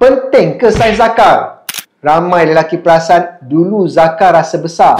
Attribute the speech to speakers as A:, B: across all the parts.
A: Penting ke saiz zakar? Ramai lelaki perasan dulu zakar rasa besar,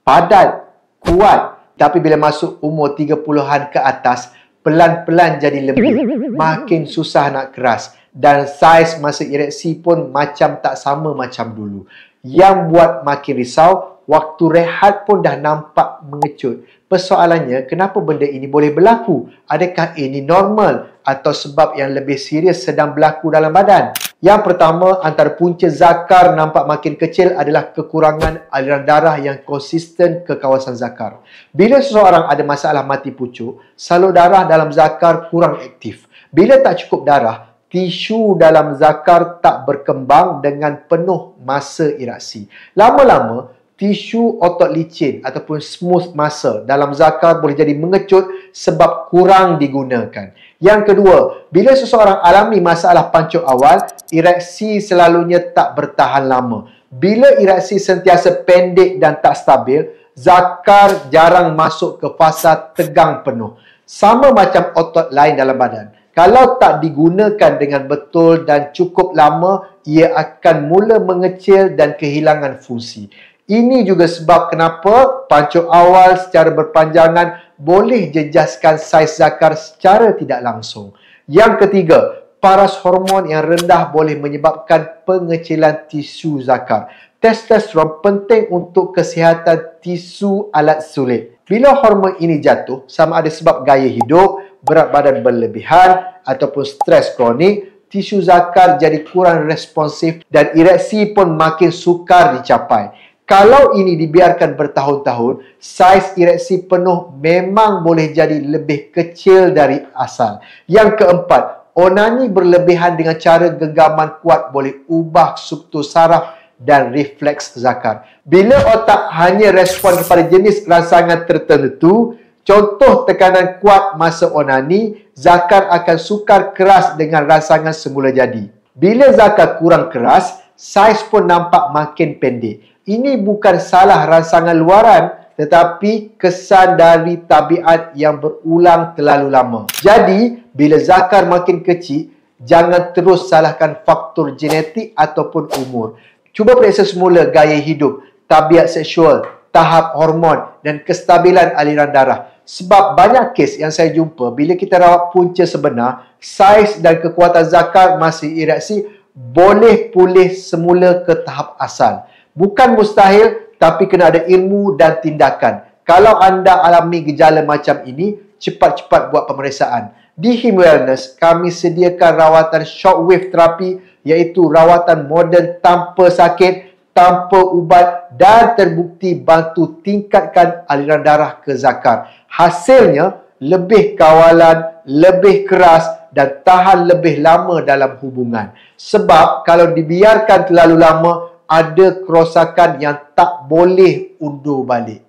A: padat, kuat. Tapi bila masuk umur 30-an ke atas, pelan-pelan jadi lembut. Makin susah nak keras. Dan saiz masa ereksi pun macam tak sama macam dulu. Yang buat makin risau, waktu rehat pun dah nampak mengecut. Persoalannya, kenapa benda ini boleh berlaku? Adakah ini normal atau sebab yang lebih serius sedang berlaku dalam badan? Yang pertama, antara punca zakar nampak makin kecil adalah kekurangan aliran darah yang konsisten ke kawasan zakar. Bila seseorang ada masalah mati pucuk, salur darah dalam zakar kurang aktif. Bila tak cukup darah, tisu dalam zakar tak berkembang dengan penuh masa ereksi. Lama-lama, tisu otot licin ataupun smooth muscle dalam zakar boleh jadi mengecut sebab kurang digunakan. Yang kedua, bila seseorang alami masalah pancuk awal, ereksi selalunya tak bertahan lama. Bila ereksi sentiasa pendek dan tak stabil, zakar jarang masuk ke fasa tegang penuh. Sama macam otot lain dalam badan. Kalau tak digunakan dengan betul dan cukup lama, ia akan mula mengecil dan kehilangan fungsi. Ini juga sebab kenapa pancuk awal secara berpanjangan boleh jejaskan saiz zakar secara tidak langsung. Yang ketiga, paras hormon yang rendah boleh menyebabkan pengecilan tisu zakar. Testosteron penting untuk kesihatan tisu alat sulit. Bila hormon ini jatuh, sama ada sebab gaya hidup, berat badan berlebihan ataupun stres kronik, tisu zakar jadi kurang responsif dan ereksi pun makin sukar dicapai. Kalau ini dibiarkan bertahun-tahun, saiz ereksi penuh memang boleh jadi lebih kecil dari asal. Yang keempat, onani berlebihan dengan cara genggaman kuat boleh ubah struktur saraf dan refleks zakar. Bila otak hanya respon kepada jenis rangsangan tertentu, contoh tekanan kuat masa onani, zakar akan sukar keras dengan rangsangan semula jadi. Bila zakar kurang keras, saiz pun nampak makin pendek. Ini bukan salah rangsangan luaran, tetapi kesan dari tabiat yang berulang terlalu lama. Jadi, bila zakar makin kecil, jangan terus salahkan faktor genetik ataupun umur. Cuba periksa semula gaya hidup, tabiat seksual, tahap hormon dan kestabilan aliran darah. Sebab banyak kes yang saya jumpa, bila kita rawat punca sebenar, saiz dan kekuatan zakar masa ereksi boleh pulih semula ke tahap asal. Bukan mustahil, tapi kena ada ilmu dan tindakan. Kalau anda alami gejala macam ini, cepat-cepat buat pemeriksaan. Di Him Wellness, kami sediakan rawatan shockwave terapi, iaitu rawatan moden tanpa sakit, tanpa ubat dan terbukti bantu tingkatkan aliran darah ke zakar. Hasilnya, lebih kawalan, lebih keras dan tahan lebih lama dalam hubungan. Sebab kalau dibiarkan terlalu lama, ada kerosakan yang tak boleh undur balik.